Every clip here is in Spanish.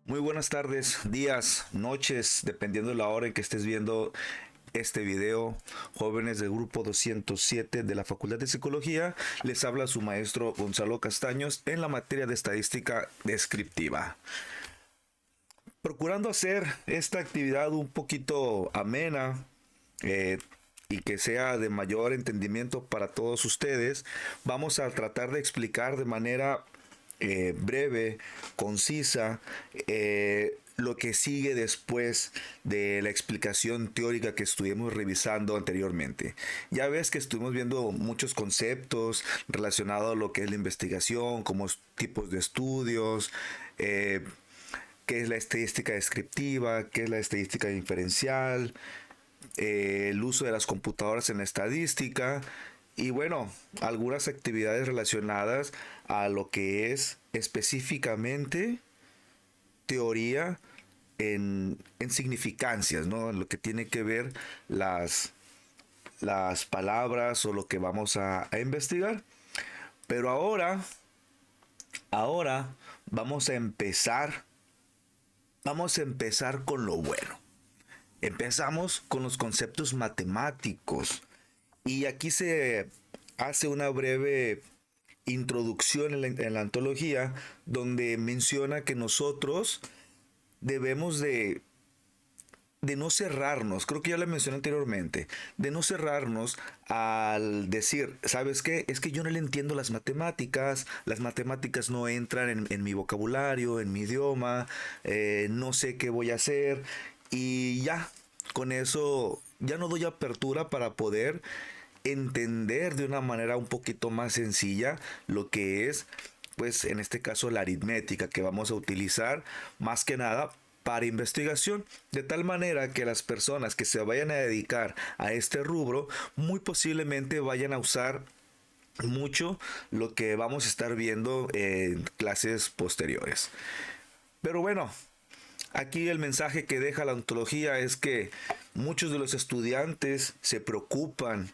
Muy buenas tardes, días, noches, dependiendo de la hora en que estés viendo este video. Jóvenes del grupo 207 de la Facultad de Psicología, les habla su maestro Gonzalo Castaños en la materia de estadística descriptiva. Procurando hacer esta actividad un poquito amena, eh, y que sea de mayor entendimiento para todos ustedes, vamos a tratar de explicar de manera breve, concisa, lo que sigue después de la explicación teórica que estuvimos revisando anteriormente. Ya ves que estuvimos viendo muchos conceptos relacionados a lo que es la investigación, como tipos de estudios, qué es la estadística descriptiva, qué es la estadística inferencial, el uso de las computadoras en la estadística y bueno, algunas actividades relacionadas a lo que es específicamente teoría en significancias, ¿no? Lo que tiene que ver las palabras o lo que vamos a investigar. Pero ahora vamos a empezar con lo bueno. Empezamos con los conceptos matemáticos y aquí se hace una breve introducción en la antología donde menciona que nosotros debemos de no cerrarnos, creo que ya lo mencioné anteriormente, de no cerrarnos al decir, ¿sabes qué? Es que yo no le entiendo las matemáticas no entran en mi vocabulario, en mi idioma, no sé qué voy a hacer y ya, con eso ya no doy apertura para poder entender de una manera un poquito más sencilla lo que es, pues en este caso, la aritmética que vamos a utilizar más que nada para investigación, de tal manera que las personas que se vayan a dedicar a este rubro muy posiblemente vayan a usar mucho lo que vamos a estar viendo en clases posteriores. Pero bueno, aquí el mensaje que deja la ontología es que muchos de los estudiantes se preocupan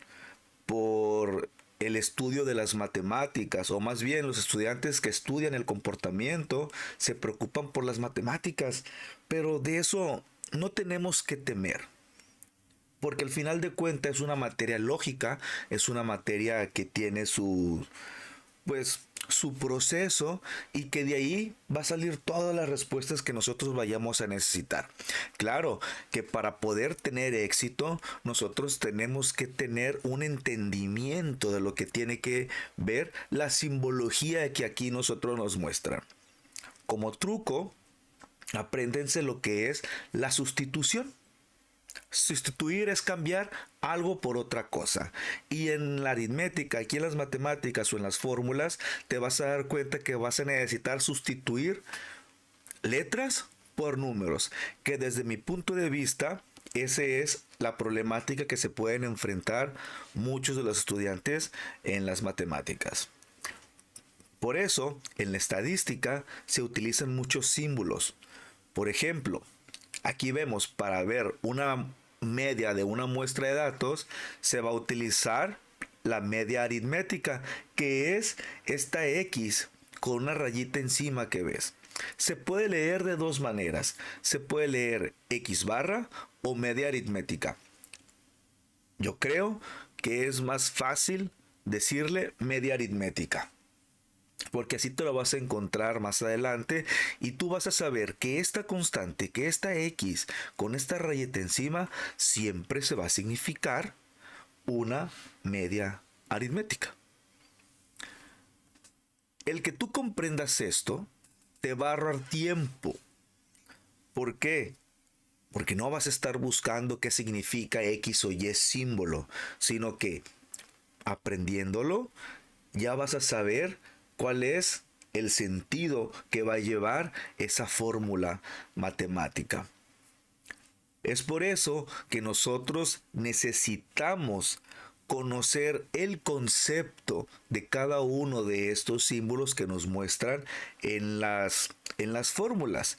por el estudio de las matemáticas, o más bien los estudiantes que estudian el comportamiento se preocupan por las matemáticas, pero de eso no tenemos que temer, porque al final de cuentas es una materia lógica, es una materia que tiene pues su proceso y que de ahí va a salir todas las respuestas que nosotros vayamos a necesitar. Claro que para poder tener éxito nosotros tenemos que tener un entendimiento de lo que tiene que ver la simbología que aquí nosotros nos muestra. Como truco, apréndense lo que es la sustitución. Sustituir es cambiar algo por otra cosa. Y en la aritmética, aquí en las matemáticas o en las fórmulas, te vas a dar cuenta que vas a necesitar sustituir letras por números. Que desde mi punto de vista, esa es la problemática que se pueden enfrentar muchos de los estudiantes en las matemáticas. Por eso, en la estadística se utilizan muchos símbolos. Por ejemplo, aquí vemos para ver una media de una muestra de datos, se va a utilizar la media aritmética, que es esta X con una rayita encima que ves. Se puede leer de dos maneras. Se puede leer X barra o media aritmética. Yo creo que es más fácil decirle media aritmética, porque así te lo vas a encontrar más adelante y tú vas a saber que esta constante, que esta X con esta rayeta encima, siempre se va a significar una media aritmética. El que tú comprendas esto te va a ahorrar tiempo. ¿Por qué? Porque no vas a estar buscando qué significa X o Y símbolo, sino que aprendiéndolo ya vas a saber cuál es el sentido que va a llevar esa fórmula matemática. Es por eso que nosotros necesitamos conocer el concepto de cada uno de estos símbolos que nos muestran en las fórmulas.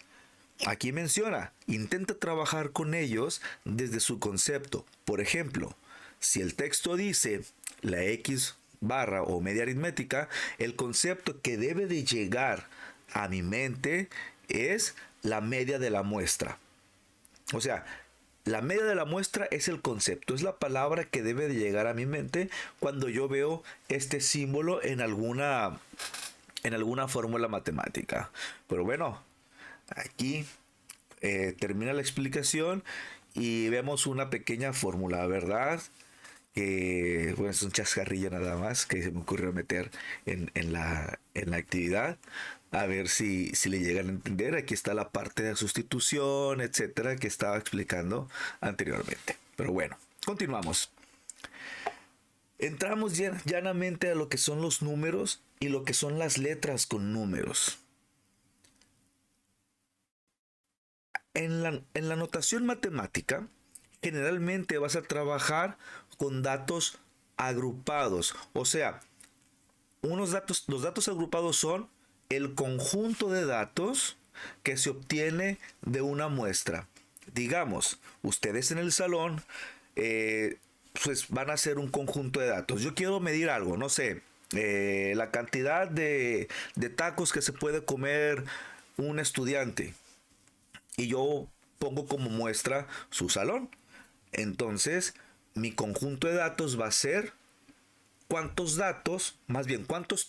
Aquí menciona, intenta trabajar con ellos desde su concepto. Por ejemplo, si el texto dice la X barra o media aritmética, el concepto que debe de llegar a mi mente es la media de la muestra. O sea, la media de la muestra es el concepto, es la palabra que debe de llegar a mi mente cuando yo veo este símbolo en alguna fórmula matemática. Pero bueno, aquí termina la explicación y vemos una pequeña fórmula, ¿verdad? Que bueno, es un chascarrillo nada más que se me ocurrió meter en la actividad. A ver si le llegan a entender. Aquí está la parte de sustitución, etcétera, que estaba explicando anteriormente. Pero bueno, continuamos. Entramos llanamente a lo que son los números y lo que son las letras con números. En la notación matemática, generalmente vas a trabajar con datos agrupados. O sea, los datos agrupados son el conjunto de datos que se obtiene de una muestra. Digamos, ustedes en el salón pues van a hacer un conjunto de datos. Yo quiero medir algo, no sé, la cantidad de tacos que se puede comer un estudiante. Y yo pongo como muestra su salón. Entonces, mi conjunto de datos va a ser cuántos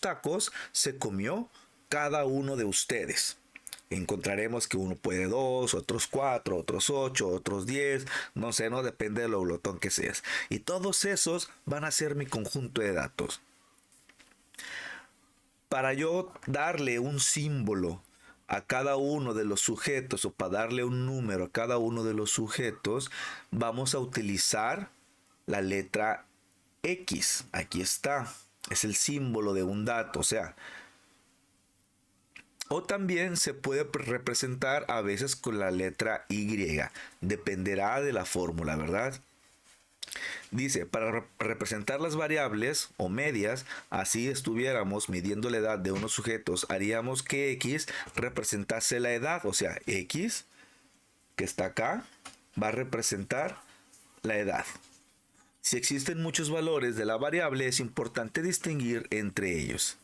tacos se comió cada uno de ustedes. Encontraremos que uno puede 2, otros 4, otros 8, otros 10, no sé, no depende de lo glotón que seas. Y todos esos van a ser mi conjunto de datos. Para yo darle un símbolo a cada uno de los sujetos o para darle un número a cada uno de los sujetos, vamos a utilizar la letra X. Aquí está, es el símbolo de un dato, o sea, o también se puede representar a veces con la letra Y. Dependerá de la fórmula, ¿verdad? Dice, para representar las variables o medias, así estuviéramos midiendo la edad de unos sujetos, haríamos que X representase la edad. O sea, X, que está acá, va a representar la edad. Si existen muchos valores de la variable, es importante distinguir entre ellos.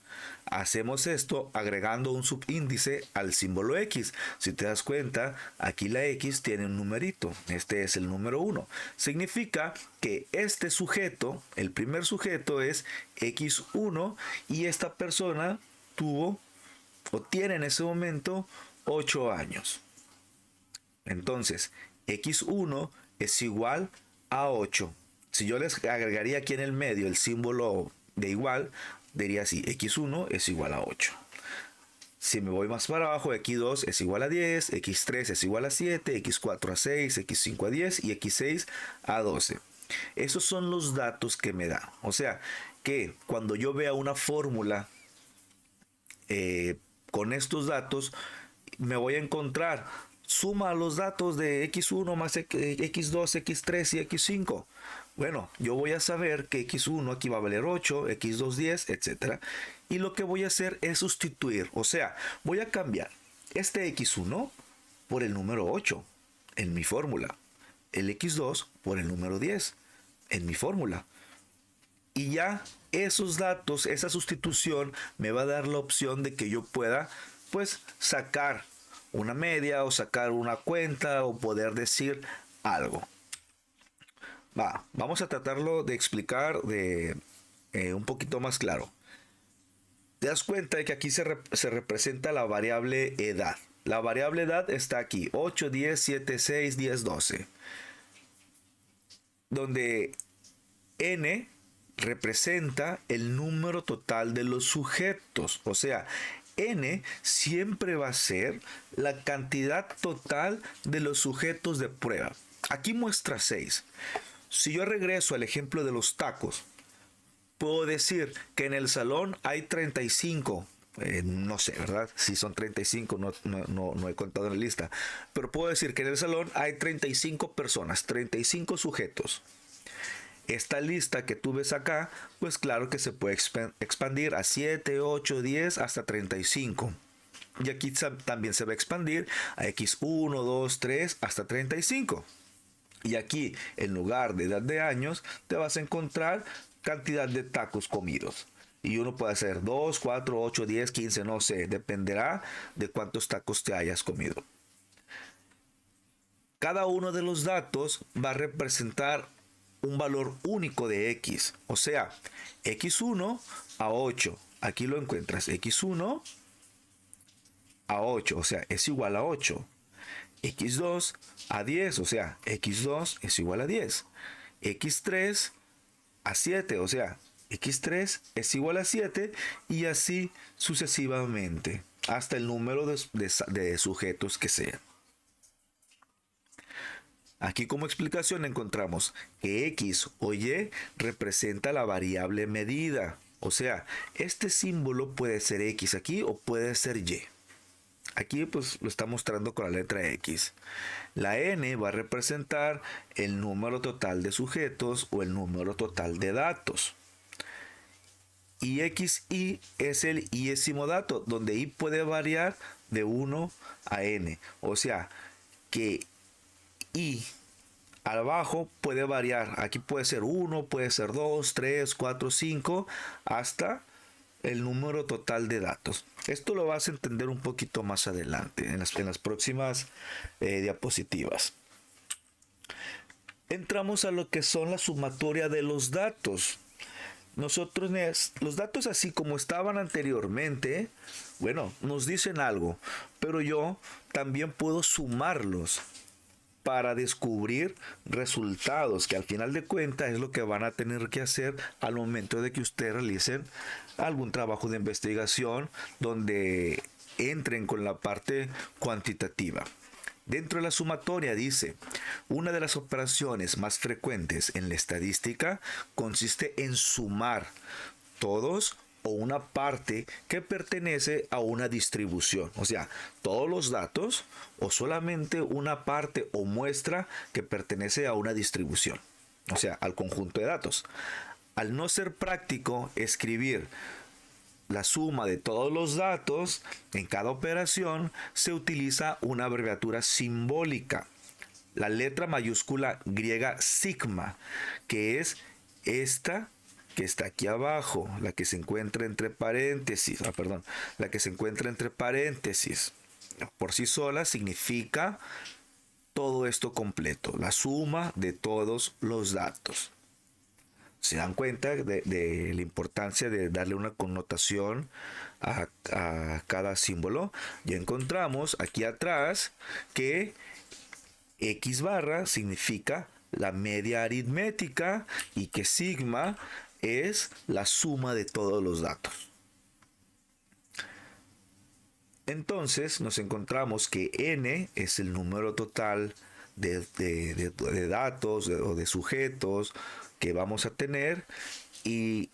Hacemos esto agregando un subíndice al símbolo X. Si te das cuenta, aquí la X tiene un numerito. Este es el número 1. Significa que este sujeto, el primer sujeto es X1 y esta persona tuvo o tiene en ese momento 8 años. Entonces, X1 es igual a 8. Si yo les agregaría aquí en el medio el símbolo de igual, diría así, X1 es igual a 8. Si me voy más para abajo, X2 es igual a 10, X3 es igual a 7, X4 a 6, X5 a 10 y X6 a 12. Esos son los datos que me da. O sea, que cuando yo vea una fórmula con estos datos, me voy a encontrar, suma los datos de X1 más X2, X3 y X5. Bueno, yo voy a saber que X1 aquí va a valer 8, X2 10, etc. Y lo que voy a hacer es sustituir. O sea, voy a cambiar este X1 por el número 8 en mi fórmula. El X2 por el número 10 en mi fórmula. Y ya esos datos, esa sustitución me va a dar la opción de que yo pueda pues sacar una media o sacar una cuenta o poder decir algo. Vamos a tratarlo de explicar de un poquito más claro. Te das cuenta de que aquí se representa la variable edad. La variable edad está aquí, 8, 10, 7, 6, 10, 12. Donde n representa el número total de los sujetos. O sea, n siempre va a ser la cantidad total de los sujetos de prueba. Aquí muestra 6. Si yo regreso al ejemplo de los tacos, puedo decir que en el salón hay 35. No sé, ¿verdad? Si son 35, no he contado en la lista. Pero puedo decir que en el salón hay 35 personas, 35 sujetos. Esta lista que tú ves acá, pues claro que se puede expandir a 7, 8, 10, hasta 35. Y aquí también se va a expandir a X1, 2, 3, hasta 35. Y aquí, en lugar de edad de años, te vas a encontrar cantidad de tacos comidos. Y uno puede hacer 2, 4, 8, 10, 15, no sé. Dependerá de cuántos tacos te hayas comido. Cada uno de los datos va a representar un valor único de x. O sea, x1 a 8. Aquí lo encuentras. x1 a 8. O sea, es igual a 8. x2 a 10. O sea, x2 es igual a 10. x3 a 7. O sea, x3 es igual a 7. Y así sucesivamente. Hasta el número de sujetos que sea. Aquí como explicación encontramos que x o y representa la variable medida. O sea, este símbolo puede ser x aquí o puede ser y. Aquí pues lo está mostrando con la letra x. La n va a representar el número total de sujetos o el número total de datos. Y xi es el iésimo dato, donde i puede variar de 1 a n. O sea, que y abajo puede variar. Aquí puede ser 1, puede ser 2, 3, 4, 5, hasta el número total de datos. Esto lo vas a entender un poquito más adelante, en las próximas diapositivas. Entramos a lo que son la sumatoria de los datos. Nosotros, los datos así como estaban anteriormente, bueno, nos dicen algo, pero yo también puedo sumarlos para descubrir resultados, que al final de cuentas es lo que van a tener que hacer al momento de que ustedes realicen algún trabajo de investigación donde entren con la parte cuantitativa. Dentro de la sumatoria dice, una de las operaciones más frecuentes en la estadística consiste en sumar todos o una parte que pertenece a una distribución. O sea, todos los datos o solamente una parte o muestra que pertenece a una distribución. O sea, al conjunto de datos. Al no ser práctico escribir la suma de todos los datos en cada operación, se utiliza una abreviatura simbólica. La letra mayúscula griega sigma, que es esta que está aquí abajo, la que se encuentra entre paréntesis, la que se encuentra entre paréntesis. Por sí sola significa todo esto completo, la suma de todos los datos. Se dan cuenta de la importancia de darle una connotación a cada símbolo. Ya encontramos aquí atrás que x barra significa la media aritmética y que sigma es la suma de todos los datos. Entonces nos encontramos que n es el número total de datos o de sujetos que vamos a tener, y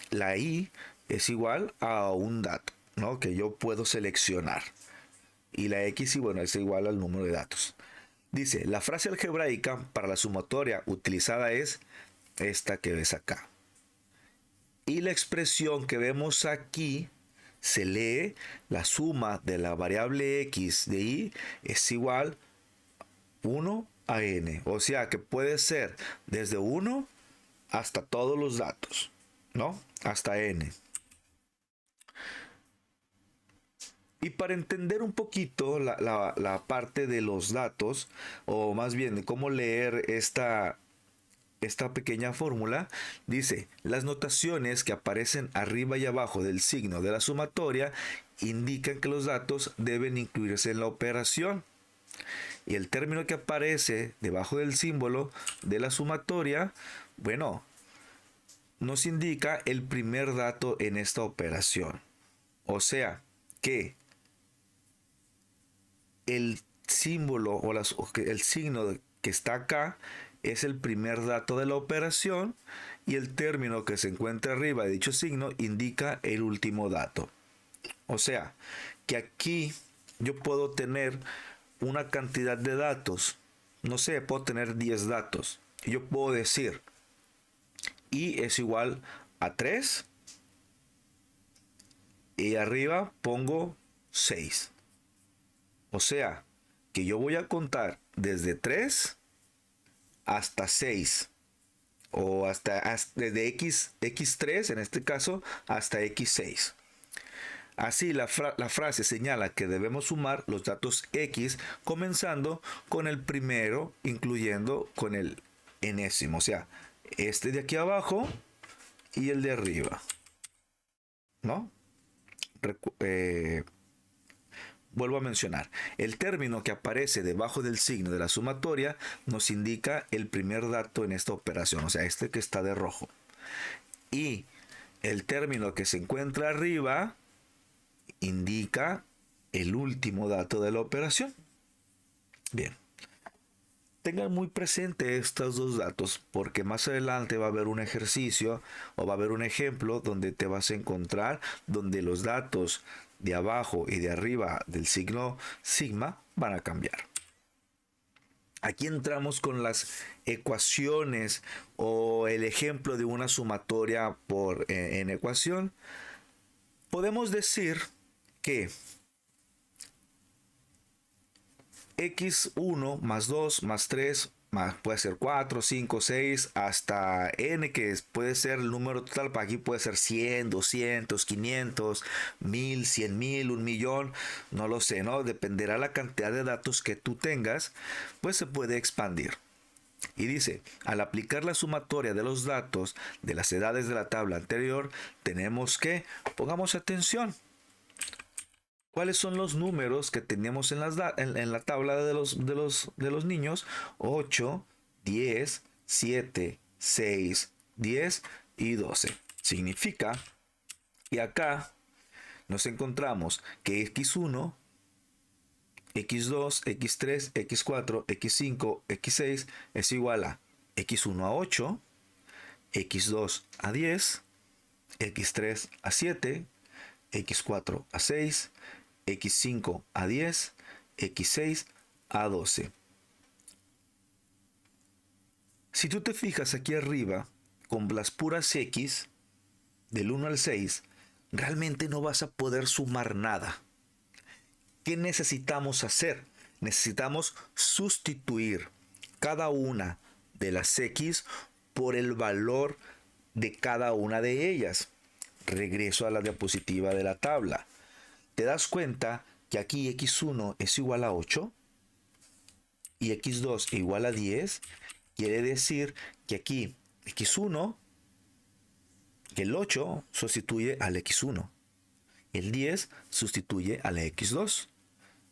la i es igual a un dato, ¿no?, que yo puedo seleccionar, y la x, y bueno, es igual al número de datos. Dice, la frase algebraica para la sumatoria utilizada es esta que ves acá. Y la expresión que vemos aquí se lee, la suma de la variable x de y es igual 1 a n. O sea que puede ser desde 1 hasta todos los datos, ¿no? Hasta n. Y para entender un poquito la parte de los datos, o más bien de cómo leer esta pequeña fórmula, dice, las notaciones que aparecen arriba y abajo del signo de la sumatoria indican que los datos deben incluirse en la operación. Y el término que aparece debajo del símbolo de la sumatoria, bueno, nos indica el primer dato en esta operación. O sea, que el símbolo o el signo que está acá es el primer dato de la operación, y el término que se encuentra arriba de dicho signo indica el último dato. O sea, que aquí yo puedo tener una cantidad de datos, no sé, puedo tener 10 datos, y yo puedo decir y es igual a 3, y arriba pongo 6. O sea, que yo voy a contar desde 3 hasta 6, o hasta desde x3 en este caso hasta x6. Así, la frase señala que debemos sumar los datos X comenzando con el primero, incluyendo con el enésimo. O sea, este de aquí abajo y el de arriba. ¿No? Vuelvo a mencionar, el término que aparece debajo del signo de la sumatoria nos indica el primer dato en esta operación, o sea, este que está de rojo. Y el término que se encuentra arriba indica el último dato de la operación. Bien. Tengan muy presente estos dos datos porque más adelante va a haber un ejercicio o va a haber un ejemplo donde te vas a encontrar donde los datos de abajo y de arriba del signo sigma van a cambiar. Aquí entramos con las ecuaciones o el ejemplo de una sumatoria en ecuación. Podemos decir que x1 más 2 más 3 puede ser 4, 5, 6 hasta n, que puede ser el número total. Para aquí puede ser 100, 200, 500, 1000, 100,000, 1,000,000, no lo sé, ¿no? Dependerá la cantidad de datos que tú tengas, pues se puede expandir. Y dice, al aplicar la sumatoria de los datos de las edades de la tabla anterior, tenemos que, pongamos atención, ¿cuáles son los números que teníamos en la tabla de los niños? 8, 10, 7, 6, 10 y 12. Significa que acá nos encontramos que x1, x2, x3, x4, x5, x6 es igual a x1 a 8, x2 a 10, x3 a 7, x4 a 6, x5 a 10, x6 a 12. Si tú te fijas aquí arriba, con las puras x, del 1 al 6, realmente no vas a poder sumar nada. ¿Qué necesitamos hacer? Necesitamos sustituir cada una de las x por el valor de cada una de ellas. Regreso a la diapositiva de la tabla. ¿Te das cuenta que aquí x1 es igual a 8 y x2 igual a 10? Quiere decir que aquí x1, el 8 sustituye al x1, el 10 sustituye a la x2,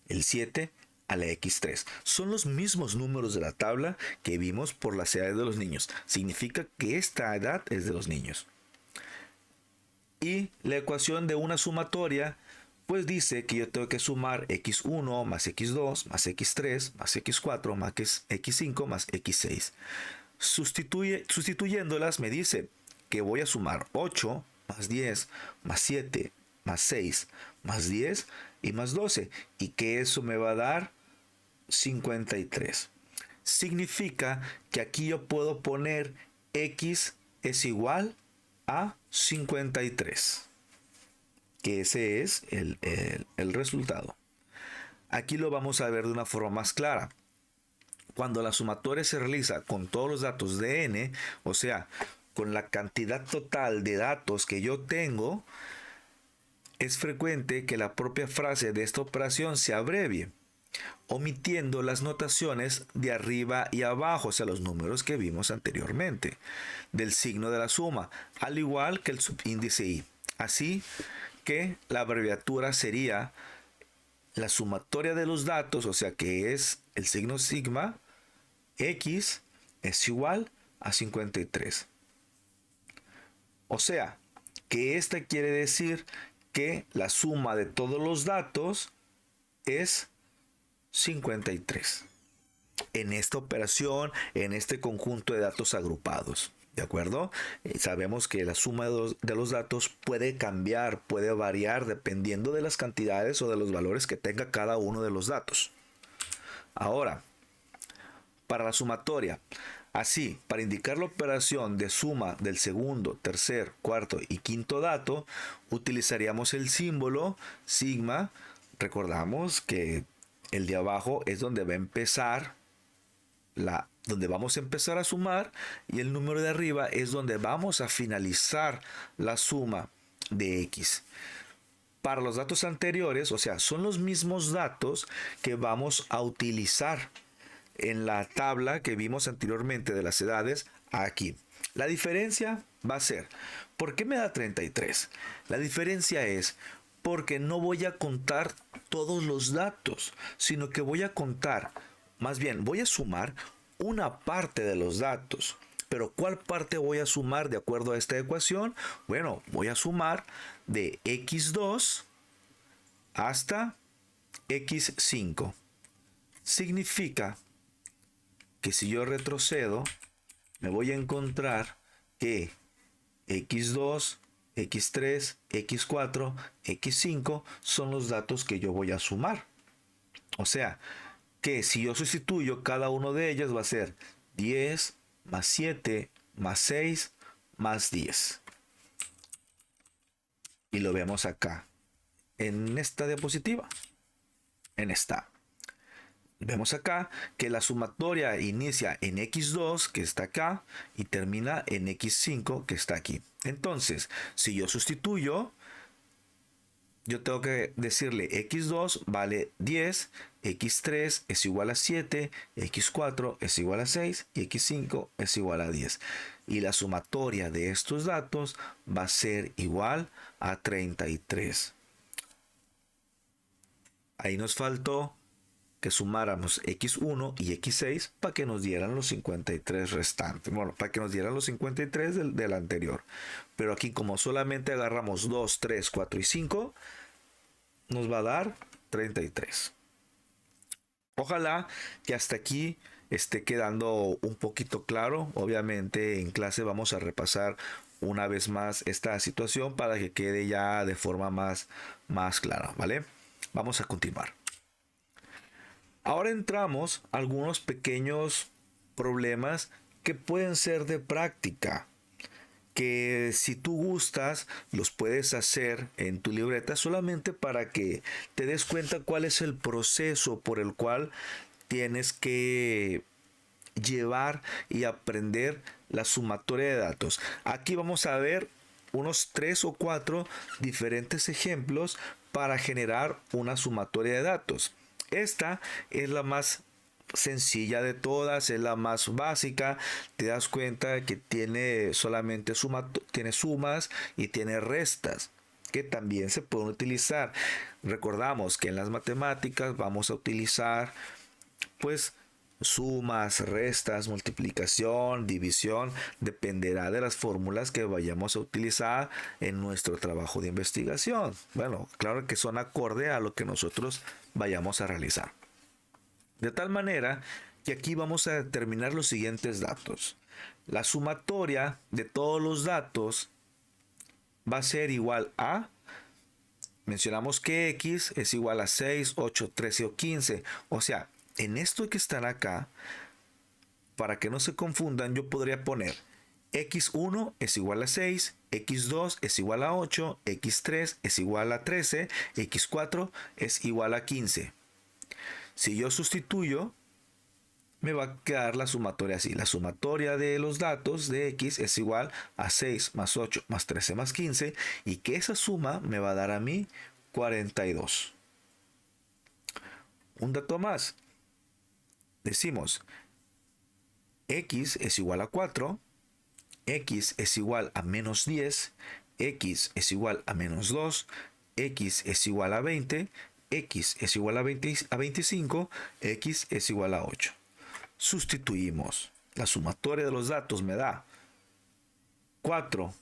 el 7 a la x3. Son los mismos números de la tabla que vimos por las edades de los niños. Significa que esta edad es de los niños. Y la ecuación de una sumatoria pues dice que yo tengo que sumar x1 más x2 más x3 más x4 más x5 más x6. Sustituyéndolas me dice que voy a sumar 8 más 10 más 7 más 6 más 10 y más 12. Y que eso me va a dar 53. Significa que aquí yo puedo poner x es igual a 53. Que ese es el resultado. Aquí lo vamos a ver de una forma más clara. Cuando la sumatoria se realiza con todos los datos de n, o sea, con la cantidad total de datos que yo tengo, es frecuente que la propia frase de esta operación se abrevie, omitiendo las notaciones de arriba y abajo, o sea, los números que vimos anteriormente, del signo de la suma, al igual que el subíndice i. Así que la abreviatura sería la sumatoria de los datos, o sea que es el signo sigma, x es igual a 53. O sea que esta quiere decir que la suma de todos los datos es 53. En esta operación, en este conjunto de datos agrupados. ¿De acuerdo? Sabemos que la suma de los datos puede cambiar, puede variar dependiendo de las cantidades o de los valores que tenga cada uno de los datos. Ahora, para la sumatoria, así, para indicar la operación de suma del segundo, tercer, cuarto y quinto dato, utilizaríamos el símbolo sigma. Recordamos que el de abajo es donde va a empezar donde vamos a empezar a sumar, y el número de arriba es donde vamos a finalizar la suma de x. para los datos anteriores, o sea, son los mismos datos que vamos a utilizar en la tabla que vimos anteriormente de las edades aquí. La diferencia va a ser, ¿por qué me da 33? La diferencia es porque no voy a contar todos los datos, sino que voy a contar, más bien voy a sumar una parte de los datos. Pero ¿cuál parte voy a sumar de acuerdo a esta ecuación? Bueno, voy a sumar de x2 hasta x5. Significa que si yo retrocedo, me voy a encontrar que x2, x3, x4, x5 son los datos que yo voy a sumar. O sea, que si yo sustituyo cada uno de ellos va a ser 10 más 7 más 6 más 10. Y lo vemos acá, en esta diapositiva, en esta. Vemos acá que la sumatoria inicia en x2, que está acá, y termina en x5, que está aquí. Entonces, si yo sustituyo, yo tengo que decirle x2 vale 10, x3 es igual a 7, x4 es igual a 6 y x5 es igual a 10. Y la sumatoria de estos datos va a ser igual a 33. Ahí nos faltó que sumáramos x1 y x6 para que nos dieran los 53 restantes. Bueno, para que nos dieran los 53 del anterior. Pero aquí como solamente agarramos 2, 3, 4 y 5, nos va a dar 33. Ojalá que hasta aquí esté quedando un poquito claro. Obviamente en clase vamos a repasar una vez más esta situación para que quede ya de forma más clara, ¿vale? Vamos a continuar. Ahora entramos a algunos pequeños problemas que pueden ser de práctica, que si tú gustas los puedes hacer en tu libreta solamente para que te des cuenta cuál es el proceso por el cual tienes que llevar y aprender la sumatoria de datos. Aquí vamos a ver unos 3 o 4 diferentes ejemplos para generar una sumatoria de datos. Esta es la más sencilla de todas, es la más básica. Te das cuenta que tiene solamente tiene sumas y tiene restas que también se pueden utilizar. Recordamos que en las matemáticas vamos a utilizar pues sumas, restas, multiplicación, división, dependerá de las fórmulas que vayamos a utilizar en nuestro trabajo de investigación. Bueno, claro que son acorde a lo que nosotros vayamos a realizar. De tal manera que aquí vamos a determinar los siguientes datos. La sumatoria de todos los datos va a ser igual a, mencionamos que x es igual a 6, 8, 13 o 15. O sea, en esto que están acá, para que no se confundan, yo podría poner x1 es igual a 6, x2 es igual a 8, x3 es igual a 13, x4 es igual a 15. Si yo sustituyo, me va a quedar la sumatoria así. La sumatoria de los datos de x es igual a 6 más 8 más 13 más 15 y que esa suma me va a dar a mí 42. Un dato más. Decimos x es igual a 4, x es igual a menos 10, x es igual a menos 2, x es igual a 20, x es igual a 25, x es igual a 8. Sustituimos. La sumatoria de los datos me da 4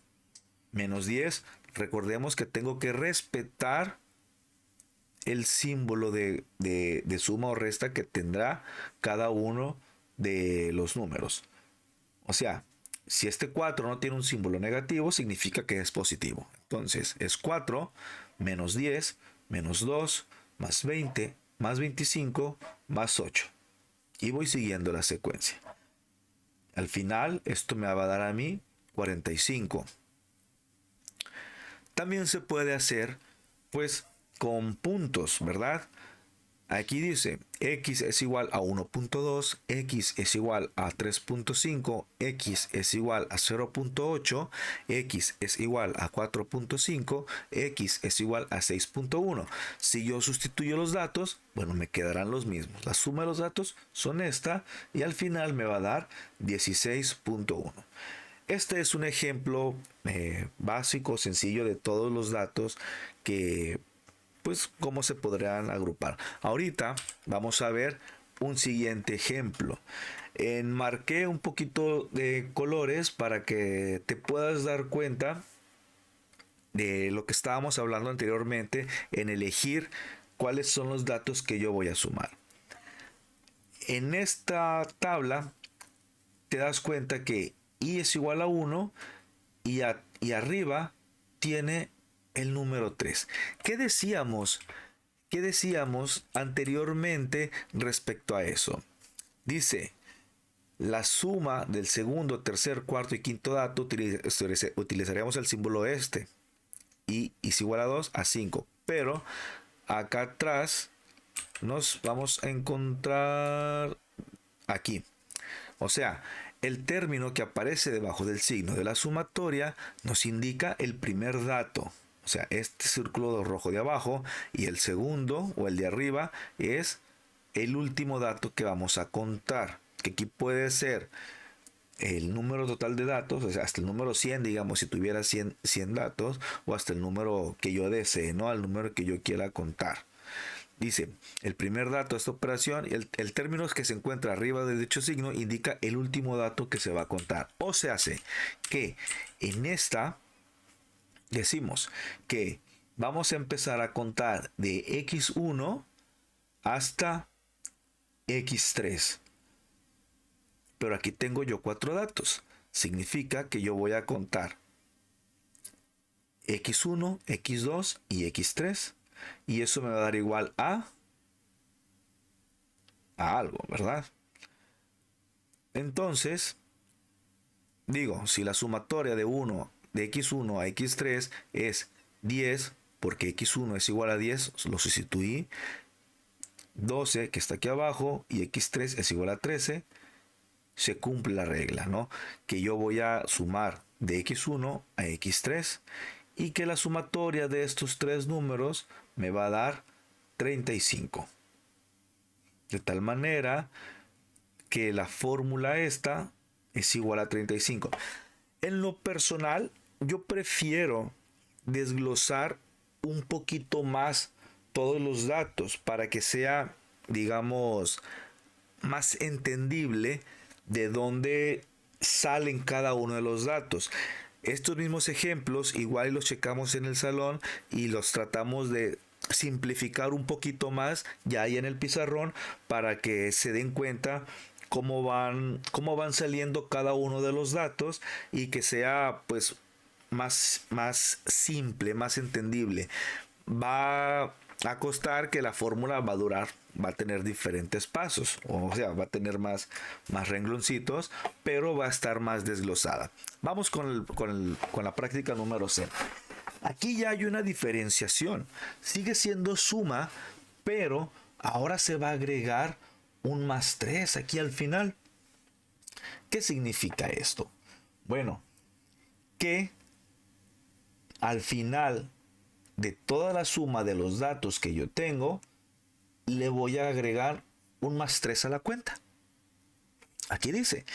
menos 10. Recordemos que tengo que respetar el símbolo de suma o resta que tendrá cada uno de los números. O sea, si este 4 no tiene un símbolo negativo, significa que es positivo. Entonces es 4 menos 10 menos 2 más 20 más 25 más 8. Y voy siguiendo la secuencia. Al final esto me va a dar a mí 45. También se puede hacer pues con puntos, ¿verdad? Aquí dice x es igual a 1.2, x es igual a 3.5, x es igual a 0.8, x es igual a 4.5, x es igual a 6.1. Si yo sustituyo los datos, bueno, me quedarán los mismos. La suma de los datos son esta y al final me va a dar 16.1. Este es un ejemplo básico, sencillo de todos los datos que, pues, cómo se podrán agrupar. Ahorita vamos a ver un siguiente ejemplo. Enmarqué un poquito de colores para que te puedas dar cuenta de lo que estábamos hablando anteriormente en elegir cuáles son los datos que yo voy a sumar. En esta tabla te das cuenta que y es igual a 1 y arriba tiene el número 3. ¿Qué decíamos anteriormente respecto a eso? Dice, la suma del segundo, tercer, cuarto y quinto dato utilizaríamos el símbolo este. Y es igual a 2 a 5. Pero acá atrás nos vamos a encontrar aquí. O sea, el término que aparece debajo del signo de la sumatoria nos indica el primer dato. O sea, este círculo rojo de abajo y el segundo o el de arriba es el último dato que vamos a contar. Que aquí puede ser el número total de datos, o sea, hasta el número 100, digamos, si tuviera 100 datos, o hasta el número que yo desee, ¿no? Al número que yo quiera contar. Dice, el primer dato de esta operación, el término que se encuentra arriba de dicho signo indica el último dato que se va a contar. O se hace que en esta decimos que vamos a empezar a contar de x1 hasta x3. Pero aquí tengo yo 4 datos. Significa que yo voy a contar x1, x2 y x3. Y eso me va a dar igual a algo, ¿verdad? Entonces, digo, si la sumatoria de x1 a x3 es 10, porque x1 es igual a 10, lo sustituí. 12, que está aquí abajo, y x3 es igual a 13, se cumple la regla, ¿no? Que yo voy a sumar de x1 a x3 y que la sumatoria de estos tres números me va a dar 35. De tal manera que la fórmula esta es igual a 35. En lo personal, yo prefiero desglosar un poquito más todos los datos para que sea, digamos, más entendible de dónde salen cada uno de los datos. Estos mismos ejemplos igual los checamos en el salón y los tratamos de simplificar un poquito más ya ahí en el pizarrón para que se den cuenta cómo van saliendo cada uno de los datos y que sea pues más simple, más entendible. Va a costar que la fórmula va a tener diferentes pasos, o sea, va a tener más rengloncitos, pero va a estar más desglosada. Vamos con la práctica número 6. Aquí ya hay una diferenciación. Sigue siendo suma, pero ahora se va a agregar un más 3 aquí al final. ¿Qué significa esto? Bueno, que al final de toda la suma de los datos que yo tengo, le voy a agregar un más 3 a la cuenta. Aquí dice,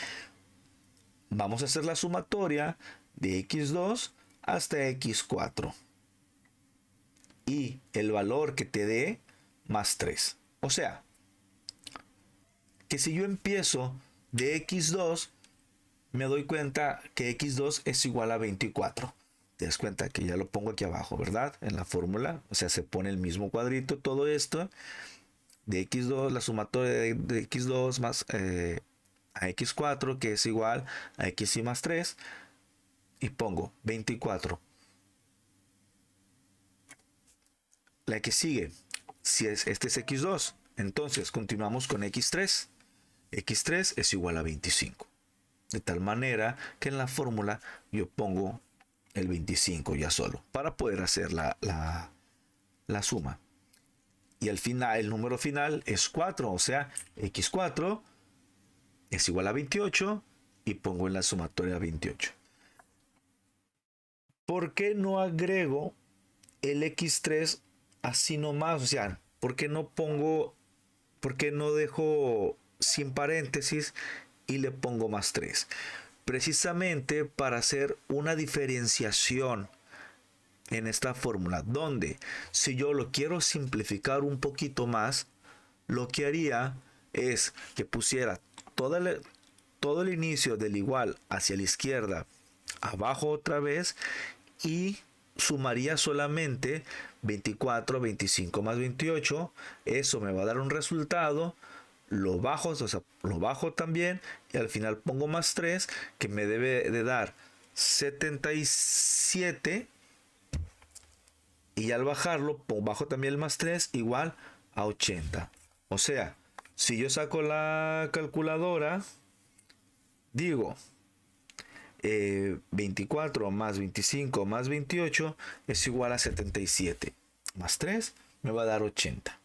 vamos a hacer la sumatoria de x2 hasta x4. Y el valor que te dé, más 3. O sea, que si yo empiezo de x2, me doy cuenta que x2 es igual a 24. Te das cuenta que ya lo pongo aquí abajo, ¿verdad? En la fórmula, o sea, se pone el mismo cuadrito, todo esto. De x2, la sumatoria de x2 más a x4, que es igual a x y más 3. Y pongo 24. La que sigue, si este es x2, entonces continuamos con x3. x3 es igual a 25. De tal manera que en la fórmula yo pongo el 25 ya solo, para poder hacer la suma. y al final el número final es 4, o sea, x4 es igual a 28 y pongo en la sumatoria 28. ¿Por qué no agrego el x3 así nomás? O sea, ¿por qué no dejo sin paréntesis y le pongo más 3? Precisamente para hacer una diferenciación en esta fórmula, donde si yo lo quiero simplificar un poquito más, lo que haría es que pusiera todo el inicio del igual hacia la izquierda, abajo otra vez, y sumaría solamente 24, 25 más 28. Eso me va a dar un resultado. Lo bajo, o sea, lo bajo también, y al final pongo más 3, que me debe de dar 77, y al bajarlo bajo también el más 3 igual a 80. O sea, si yo saco la calculadora, digo 24 más 25 más 28 es igual a 77, más 3 me va a dar 80.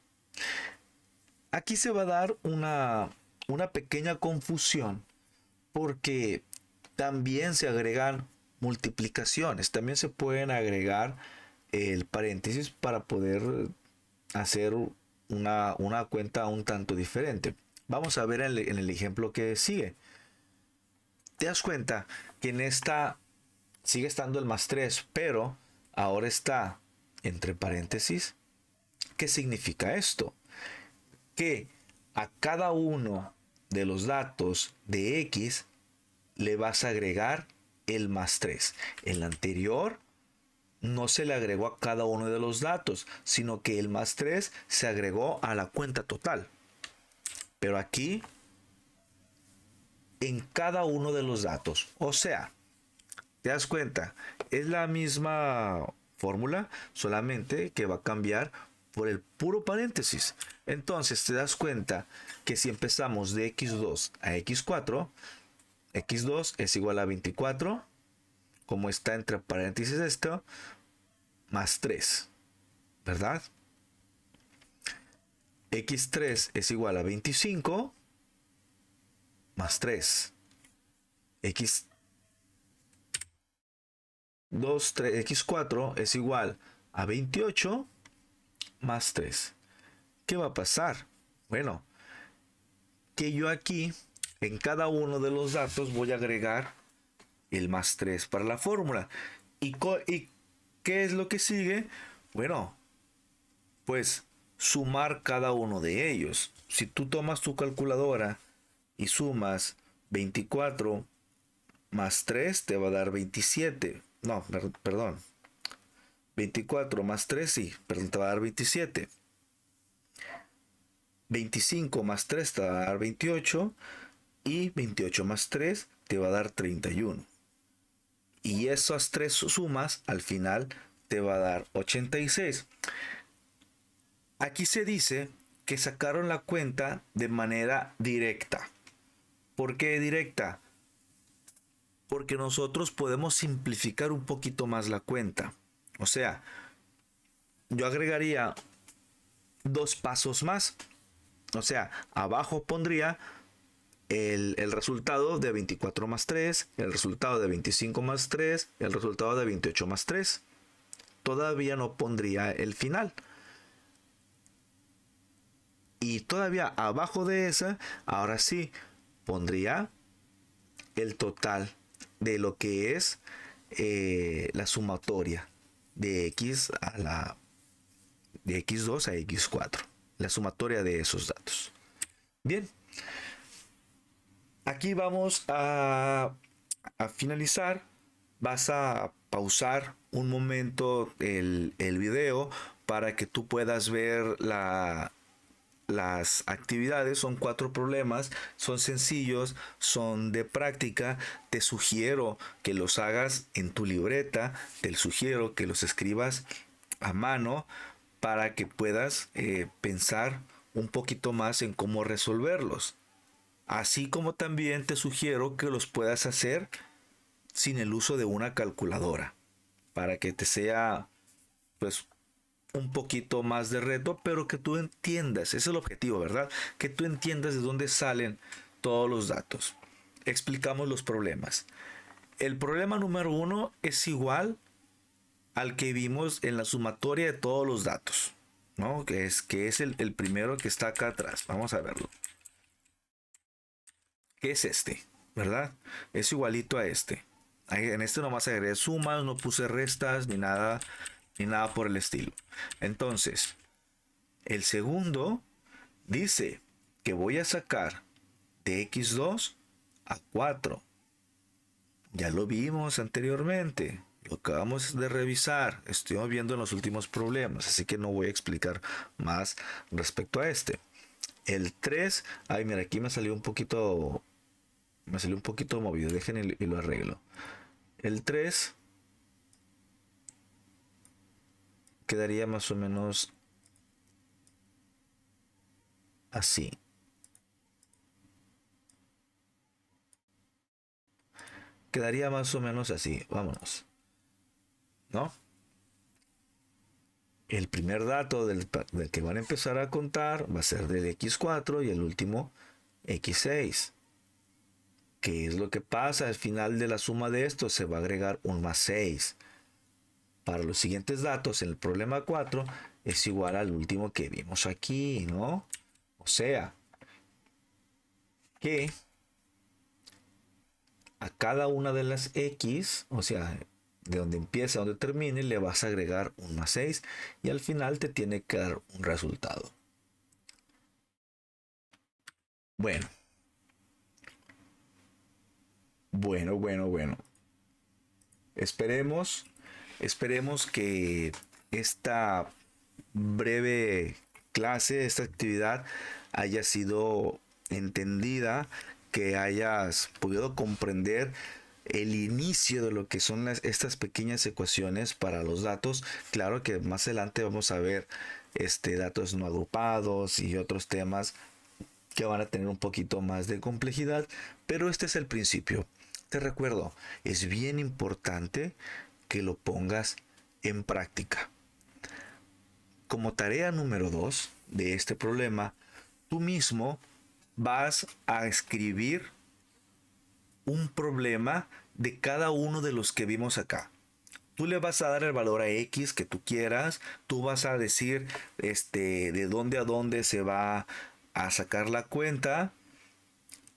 Aquí se va a dar una pequeña confusión, porque también se agregan multiplicaciones, también se pueden agregar el paréntesis para poder hacer una cuenta un tanto diferente. Vamos a ver en el ejemplo que sigue. Te das cuenta que en esta sigue estando el más 3, pero ahora está entre paréntesis. ¿Qué significa esto? Que a cada uno de los datos de x le vas a agregar el más 3. En la anterior no se le agregó a cada uno de los datos, sino que el más 3 se agregó a la cuenta total. Pero aquí, en cada uno de los datos. O sea, ¿te das cuenta? Es la misma fórmula, solamente que va a cambiar por el puro paréntesis. Entonces te das cuenta que si empezamos de x2 a x4, x2 es igual a 24, como está entre paréntesis esto, más 3, ¿verdad? x3 es igual a 25, más 3. x2, x4 es igual a 28, más 3. ¿Qué va a pasar? Bueno, que yo aquí, en cada uno de los datos, voy a agregar el más 3 para la fórmula. ¿Y qué es lo que sigue? Bueno, pues sumar cada uno de ellos. Si tú tomas tu calculadora y sumas 24 más 3, te va a dar 27. No, perdón. 24 más 3, sí, perdón, te va a dar 27. 25 más 3 te va a dar 28. Y 28 más 3 te va a dar 31. Y esas tres sumas al final te va a dar 86. Aquí se dice que sacaron la cuenta de manera directa. ¿Por qué directa? Porque nosotros podemos simplificar un poquito más la cuenta. O sea, yo agregaría 2 pasos más. O sea, abajo pondría el resultado de 24 más 3, el resultado de 25 más 3, el resultado de 28 más 3. Todavía no pondría el final. Y todavía abajo de esa, ahora sí, pondría el total de lo que es la sumatoria de x de x2 a x4. La sumatoria de esos datos. Bien. Aquí vamos a finalizar. Vas a pausar un momento el video para que tú puedas ver las actividades. Son 4 problemas, son sencillos, son de práctica. Te sugiero que los hagas en tu libreta, te sugiero que los escribas a mano para que puedas pensar un poquito más en cómo resolverlos. Así como también te sugiero que los puedas hacer sin el uso de una calculadora, para que te sea pues un poquito más de reto, pero que tú entiendas, ese es el objetivo, ¿verdad? Que tú entiendas de dónde salen todos los datos. Explicamos los problemas. El problema número 1 es igual al que vimos en la sumatoria de todos los datos, ¿no? Que es el primero que está acá atrás. Vamos a verlo. ¿Qué es este? ¿Verdad? Es igualito a este. En este nomás agregué sumas, no puse restas ni nada por el estilo. Entonces, el segundo dice que voy a sacar de x2 a 4. Ya lo vimos anteriormente. Lo acabamos de revisar. Estuvimos viendo en los últimos problemas. Así que no voy a explicar más respecto a este. El 3. Ay, mira, aquí me salió un poquito. Me salió un poquito movido. Dejen y lo arreglo. El 3 quedaría más o menos así. Quedaría más o menos así. Vámonos. ¿No? El primer dato del que van a empezar a contar va a ser del x4 y el último x6. ¿Qué es lo que pasa? Al final de la suma de esto se va a agregar un más 6. Para los siguientes datos, en el problema 4 es igual al último que vimos aquí, ¿no? O sea, que a cada una de las x, o sea, de donde empieza a donde termine, le vas a agregar un más 6 y al final te tiene que dar un resultado. Bueno. Bueno. Esperemos que esta breve clase, esta actividad haya sido entendida, que hayas podido comprender el inicio de lo que son estas pequeñas ecuaciones para los datos. Claro que más adelante vamos a ver datos no agrupados y otros temas que van a tener un poquito más de complejidad, pero este es el principio. Te recuerdo, es bien importante que lo pongas en práctica. Como tarea número 2 de este problema, tú mismo vas a escribir un problema de cada uno de los que vimos acá. Tú le vas a dar el valor a x que tú quieras, tú vas a decir de dónde a dónde se va a sacar la cuenta,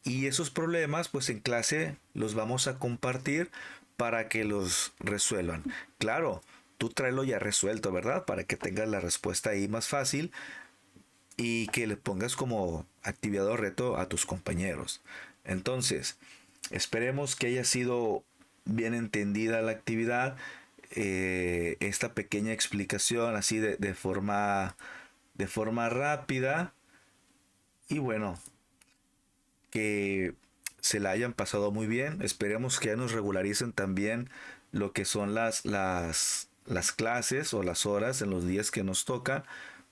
y esos problemas pues en clase los vamos a compartir para que los resuelvan. Claro, tú tráelo ya resuelto, ¿verdad? Para que tengas la respuesta ahí más fácil y que le pongas como actividad o reto a tus compañeros. Entonces, esperemos que haya sido bien entendida la actividad, esta pequeña explicación así de forma rápida, y bueno, que se la hayan pasado muy bien. Esperemos que ya nos regularicen también lo que son las clases o las horas en los días que nos toca,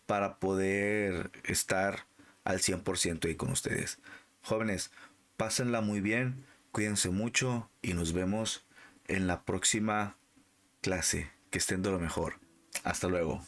para poder estar al 100% ahí con ustedes. Jóvenes, pásenla muy bien, cuídense mucho y nos vemos en la próxima clase. Que estén de lo mejor. Hasta luego.